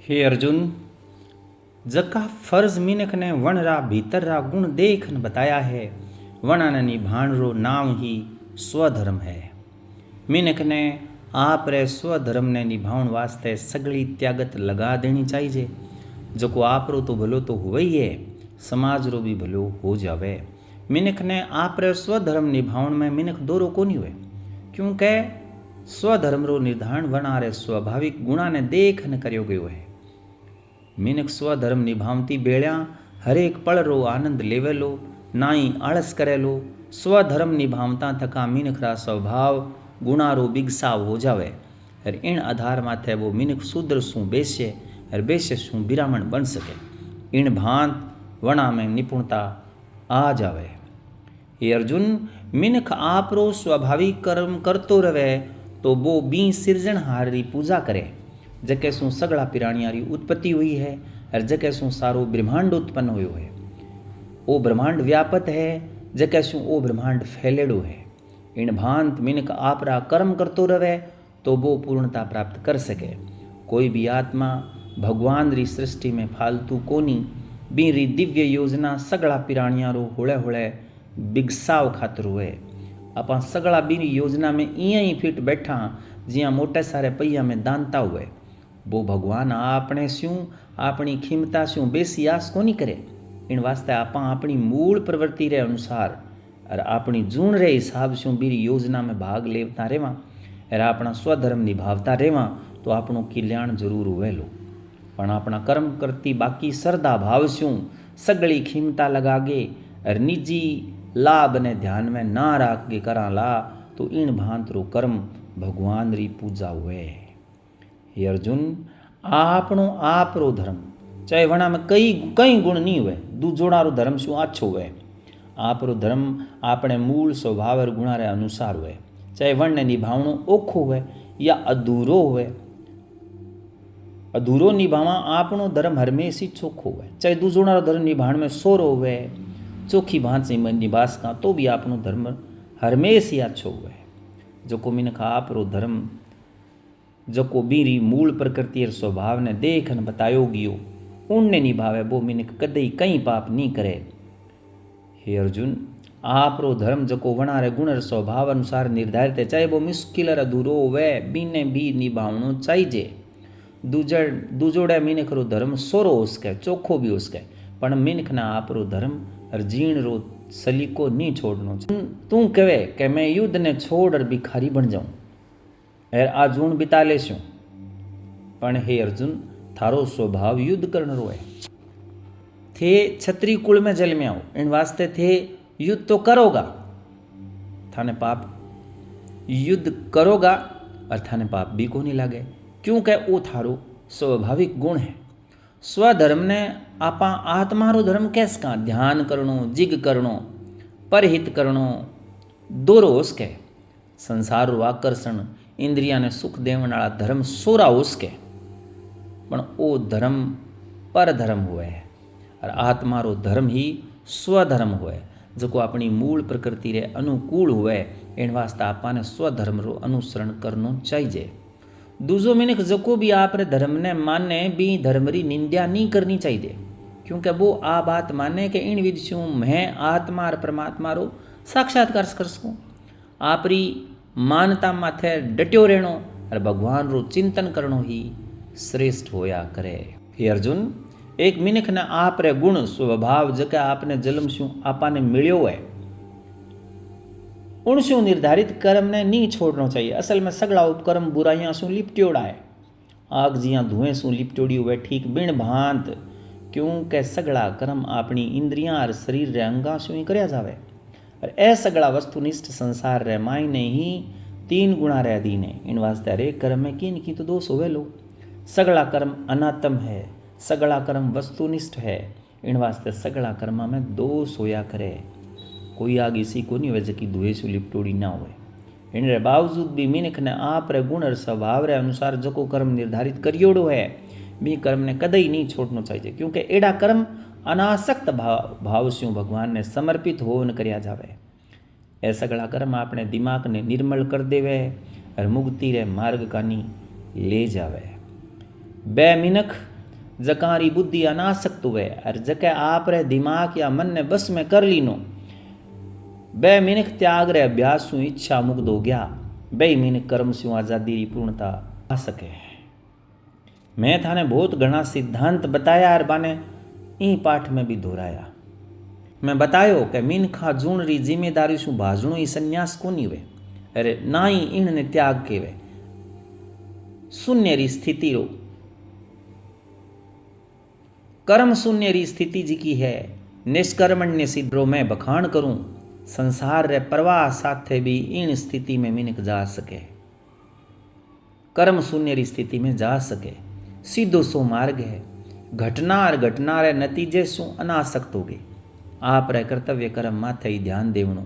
हे अर्जुन, जका फर्ज मिनख ने वण रा भीतर रा गुण देखन बताया है, वणा ने निभाण रो नाम ही स्वधर्म है। मिनख ने आप रे स्वधर्म ने निभावण वास्ते सगली त्यागत लगा देनी चाहिए। जको आप रो तो भलो तो हुए ही है, समाज रो भी भलो हो जावे। मिनख ने आप रे स्वधर्म निभावण में मिनख दोरो कोनी हुए, क्योंकि स्वधर्म रो निर्धारण वणा रे स्वाभाविक गुणा ने देखन कर्यो गयो है। मिनख स्वधर्म निभावती बेळ्या हरेक पल रो आनंद लेवेलो, नाई आळस करेलो। स्वधर्म निभावता थका मिनख रा स्वभाव गुणा रो बिगसाव हो जावे और इन आधार माथे वो मिनख शूद्र सु बेसे और बेसे सु बिरामण बन सके। इन भांत वणा में निपुणता आ जावे। ये अर्जुन, मिनख आप रो स्वाभाविक कर्म करतो रहे तो वो बी सिरजनहार री पूजा करे, जके सु सगड़ा पिराणिया री उत्पत्ति हुई है और जके सु सारो ब्रह्मांड उत्पन्न हुयो है। ओ ब्रह्मांड व्यापत है, जके सु ओ ब्रह्मांड फैलेड़ो है। इन भांत मिनख आपरा कर्म करतो रहे तो वो पूर्णता प्राप्त कर सके। कोई भी आत्मा भगवान री सृष्टि में फालतू कोनी, बी री दिव्य योजना सगड़ा पिराणिया रो होळे होळे बिगसाव खातर हुए। अपा सगड़ा बी योजना में इं ही फिट बैठा जिया मोटे सारे पहिया में दानता हुए। वो भगवान आपने स्यूं अपनी खिमता स्यूं बेसी आस कोनी करे। इन वास्ते आपा अपनी मूल प्रवृत्ति रे अनुसार और अपनी जून रे हिसाब से बीरी योजना में भाग लेता रहेवा और अपना स्वधर्म निभावता रहेवा तो आपनो कल्याण जरूर हुएलो। पण अपना कर्म करती बाकी श्रद्धा भाव से सगड़ी खिमता लगागे और निजी लाभ ने ध्यान में ना राख के करा ला तो इन भांत रो कर्म भगवान री पूजा हुए। हे अर्जुन, आपनो आप रो धर्म चाहे वणा में कई कई गुण नहीं हुए, दूजोड़ा रो धर्म शू आछो हुए। आप रो धर्म आपने मूल स्वभाव और गुणा रे अनुसार हुए, चाहे वण ने निभावणो ओखो हुए या अधूरो हुए। अधूरो निभावा आपनो धर्म हरमेशी चोखो हुए, चाहे दूजोड़ा रो धर्म निभाण में सोरो हुए चोखी भांत से मन निवास का तो भी आपनो धर्म हरमेशी अच्छो हुए। जो को मिनख आप रो धर्म जको बीरी मूल प्रकृति और स्वभाव ने देखन बतायो गियो उनने निभावे वो मिनख कदई कई पाप नहीं करे। हे अर्जुन, आप रो धर्म जको वणा रे गुण स्वभाव अनुसार निर्धारित है, चाहे वो मुश्किल और अधूरो होवे बीने भी निभावणो चाहिए। दूजोड़े मिनख रो धर्म सोरो हो सके, चोखो भी हो सके, पण मिनख ना आप रो धर्म और जीण रो सलीको नहीं छोड़नो। तू कहे कि मैं युद्ध ने छोड़ और भिखारी बन जाऊं और आ जून बिता लेशू, पण हे अर्जुन, थारो स्वभाव युद्ध करने रो है। थे छत्री कुल में जल में आओ, इन वास्ते थे युद्ध तो करोगा, थाने पाप युद्ध करोगा और थाने पाप भी को नहीं लागे, क्योंकि वो थारो स्वाभाविक गुण है। स्वधर्म ने आपा आत्मा रो धर्म कैस का ध्यान करनो, जिग करनो, परहित करनो, दोरो हो सके। संसार रो आकर्षण इंद्रिया ने सुख देवन वाला धर्म सोरा हो सके, पण ओ धर्म पर धर्म हुए और आत्मा रो धर्म ही स्वधर्म हुए, जो अपनी मूल प्रकृति रे अनुकूल हुए। इन वास्ते आपाने स्वधर्म रो अनुसरण करनो चाहिए। दूजो मिनख जको भी आप रे धर्म ने माने भी धर्म री निंदा नहीं करनी चाहिए, क्योंकि वो आ बात माने कि इन विधि मैं आत्मा और परमात्मा रो साक्षात्कार कर सकूँ। आपरी मानता माथे डट्यो रहनो और भगवान रो चिंतन करनो ही श्रेष्ठ होया करे। हे अर्जुन, एक मिनख ने आप रे गुण स्वभाव जके आपने जन्म शू आपाने मिल्यो है उन शू निर्धारित कर्म ने नहीं छोड़ना चाहिए। असल में सगड़ा उपकर्म बुराइयां शू लिपट्योड़ा है, आग जिया धुएं शू लिपट्योड़ी हुए ठीक बिन भांत, क्योंकि सगड़ा कर्म अपनी इंद्रियां और शरीर रे अंगा शू ही करया जावे और ए सगड़ा वस्तुनिष्ठ संसार रे मायने ही तीन गुणा रे अधीन है। इन वास्ते हरेक कर्म में किन की तो दोष होवे लो। सगड़ा कर्म अनात्म है, सगड़ा कर्म वस्तुनिष्ठ है, इन वास्ते सगड़ा कर्म में दोष होया करे। कोई आग इसी को नहीं वजह की धुएं से लिपटोड़ी ना हुए। इन बावजूद भी मिनख ने आप रे गुण और स्वभाव रे अनुसार जको कर्म निर्धारित करियोड़ो है भी कर्म ने कदई नहीं छोड़ना चाहिए, क्योंकि एड़ा कर्म अनासक्त भाव से भगवान ने समर्पित होवन करया जावे। ए सगड़ा कर्म अपने दिमाग ने निर्मल कर देवे और मुक्ति रे मार्ग कानी ले जावे। बे मिनख जकारी बुद्धि अनासक्त हुए और जके आप रे दिमाग या मन ने बस में कर लीनो बे मिनख त्याग रे अभ्यास सु इच्छा मुक्त हो गया बे मिनख कर्म सु आजादी री पूर्णता आ सके। मैं थाने बहुत घना सिद्धांत बताया और बाने ई पाठ में भी दोहराया। मैं बतायो कि मिनखा जूण री जिम्मेदारी सु भाजणो ई संन्यास कोनी वे अरे ना ही इन ने त्याग केवे शून्य री स्थिति रो कर्म शून्य री स्थिति जी की है निष्कर्मण्य सिद्धो मैं बखान करूं संसार रे प्रवाह साथे भी इन स्थिति में मिनक जा सके कर्म शून्य री स्थिति में जा सके सीधो सो मार्ग है घटना रे नतीजे सु अनासक्त हो गई आप रे कर्तव्य कर्म माथे ही ध्यान देवणो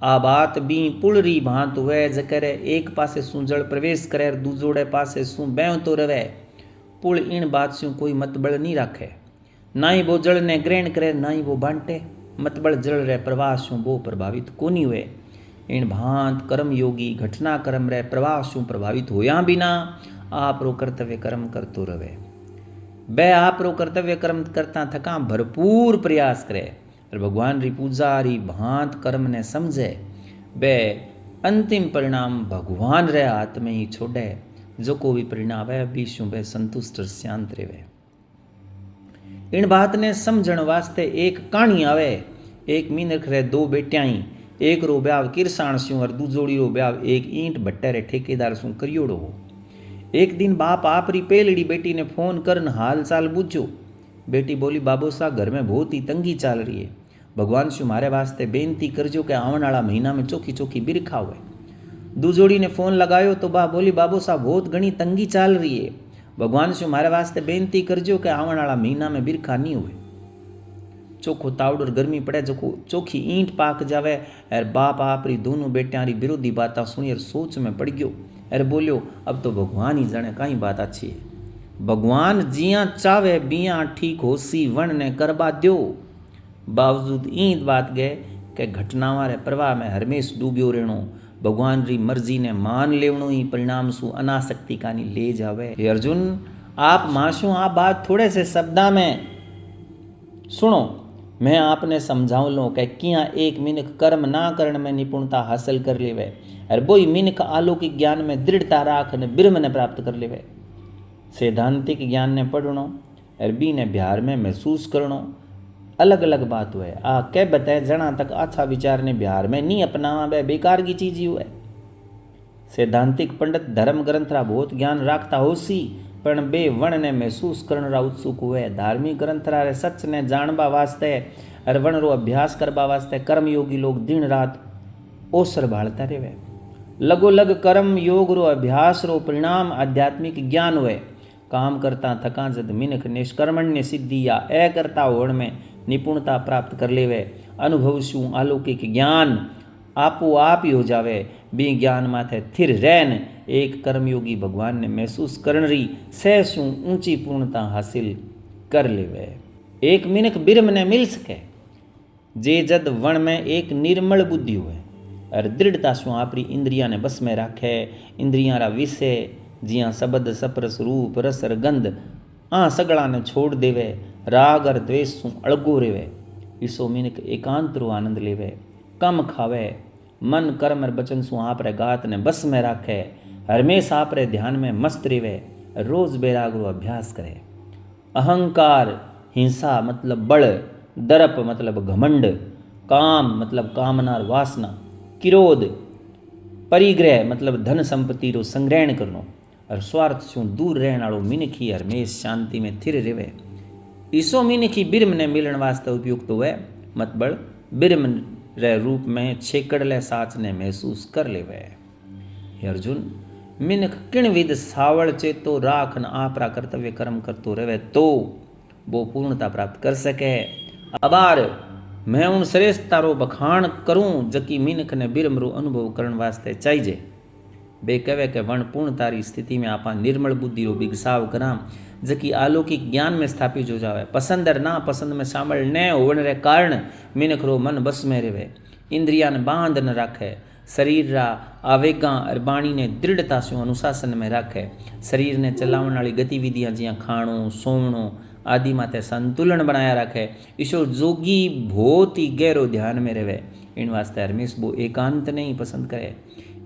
आ बात बी पुल री भांत हुए जकरे एक पासे सु जल प्रवेश करे दूजोड़े पासे सु बेव तो रवे पुल इन बात से कोई मतबल नहीं राखे ना ही वो जल ने ग्रहण करे ना ही वो बांटे मतबल जल रे प्रवाह से वो प्रभावित कोनी हुए इन भांत कर्म योगी घटना कर्म रे प्रवाह से प्रभावित होया बिना आप रो कर्तव्य कर्म करतो रवे बे आप रो कर्तव्य कर्म करता थका भरपूर प्रयास करे और भगवान री पूजा री भांत कर्म ने समझे बे अंतिम परिणाम भगवान रे हाथ में ही छोड़े जो को भी परिणाम है बीशु बे संतुष्ट शांत रेवे। इन बात ने समझण वास्ते एक कहानी आवे एक मीनख रे दो बेटियाई एक रो ब्याव किरसाण स्यू और दूजोड़ी रो ब्याव एक ईंट भट्टे रे ठेकेदार सु करियोड़ो हो। एक दिन बाप आपरी पेलड़ी बेटी ने फोन करन हाल चाल पूछो बेटी बोली बाबू सा घर में बहुत ही तंगी चाल रही है भगवान से मारे वास्ते बेनती करजो कि आवन वाला महीना में चोखी चोखी बिरखा हुए। दूजोड़ी ने फोन लगायो तो बा बोली बाबू साहब बहुत घनी तंगी चाल रही है भगवान से मारे वास्ते बेनती करजो कि आवन वाला महीना में बिरखा नहीं हुए चोखो तावड़ और गर्मी पड़े जो चोखी ईंट पाक जावे और बाप आपरी दोनों बेटियां री विरोधी बातें सुनी और सोच में पड़ गयो और बोलियो अब तो भगवान ही जाने कई बात अच्छी है भगवान जिया चावे बिया ठीक होसी वन ने करवा दो बावजूद ईंद बात गए कि घटनावां रे प्रवाह में हरमेश डूब्यो रहणो भगवान री मर्जी ने मान लेवणो ही परिणाम सु अनासक्ति कानी ले जावे। हे अर्जुन आप माशू आ बात थोड़े से शब्दा में सुनो मैं आपने समझाऊं लो कि किया एक मिनख कर्म ना करण में निपुणता हासिल कर लेवे और बोई मिनख अलौकिक ज्ञान में दृढ़ता राख ने ब्रह्म ने प्राप्त कर लेवे। सैद्धांतिक ज्ञान ने पढ़नो और बी ने बिहार में महसूस करनो अलग अलग बात हुए आ कह बताए जना तक अच्छा विचार ने बिहार में नहीं अपनावा बे बेकार की चीज ही हुए। सैद्धांतिक पंडित धर्म ग्रंथ रा बहुत ज्ञान राखता होसी पण बे वन ने महसूस करने रा उत्सुक हुए। धार्मिक ग्रंथ रा सच ने जानवा वास्ते और वन रो अभ्यास करवा वास्ते कर्म योगी लोग दिन रात ओसर भालता रहे। लगोलग कर्म योग रो अभ्यास रो परिणाम आध्यात्मिक ज्ञान हुए। काम करता थका जद मिनख निष्कर्मण्य सिद्धि या ए करता होड़ में निपुणता प्राप्त कर लेवे अनुभव शू अलौकिक ज्ञान आपो आप ही हो जावे बी ज्ञान माथे थिर रहन एक कर्मयोगी भगवान ने महसूस करन री सह शू ऊंची पूर्णता हासिल कर लेवे। एक मिनख बिरम ने मिल सके जे जद वन में एक निर्मल बुद्धि हुए और दृढ़ता शू आपरी इंद्रिया ने बस में राखे इंद्रिया रा विषय जिया शब्द सप्रस रूप रस और गंध आ सगड़ा ने छोड़ देवे राग और द्वेष सु अड़गो रेवे ईसो मिनक एकांत रो आनंद लेवे कम खावे मन कर्म और बचन सु आप रे गात ने बस में राखे हरमेश आप रे ध्यान में मस्त रेवे रोज बैराग रो अभ्यास करे। अहंकार हिंसा मतलब बल दर्प मतलब घमंड काम मतलब कामना और वासना क्रोध परिग्रह मतलब धन संपत्ति रो संग्रहण करनो और स्वार्थ से दूर रहने वालों मिनखी हरमेश शांति में थिर रेवे। ईसो मिनखी बिरम ने मिलन वास्ते उपयुक्त हुए मतबल बिरम रे रूप में छेकड़ले साच ने महसूस कर लेवे। हे अर्जुन मिनख किण विद सावड़ चेतो राख न आपरा कर्तव्य कर्म करतो रहे तो वो पूर्णता प्राप्त कर सके। अबार मैं उन श्रेष्ठता रो बखान करूं जकी मिनख ने बिरम रो अनुभव करने वास्ते चाहिए। बे कहे के वण पूर्णतारी स्थिति में आपा निर्मल बुद्धि रो बिगसाव करा जकी अलौकिक ज्ञान में स्थापित हो जावे। पसंद और ना पसंद में शामिल न होने रे कारण मिनख रो मन बस में रेवे इंद्रिया ने बांध न राखे शरीर रा आवेगा और बाणी ने दृढ़ता से अनुशासन में रखे। शरीर ने चलावण वाली गतिविधियां जियां खाणो सोवणो आदि माते संतुलन बनाया रखे। ईशो जोगी बहुत ही गहरो ध्यान में रहे। इन वास्ते हरमेश बो एकांत नहीं पसंद करे।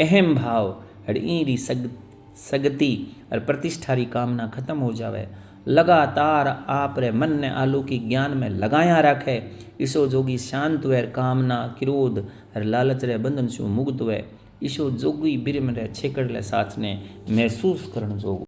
अहम भाव और ईरी सगति और प्रतिष्ठा री कामना खत्म हो जावे। लगातार आप रे मन ने अलौकिक ज्ञान में लगाया रखे। ईशो जोगी शांत हुए, कामना क्रोध और लालच रे बंधन से मुक्त हुए। ईशो जोगी बिरम रे छेकड़ले साथ ने महसूस करण जोगो।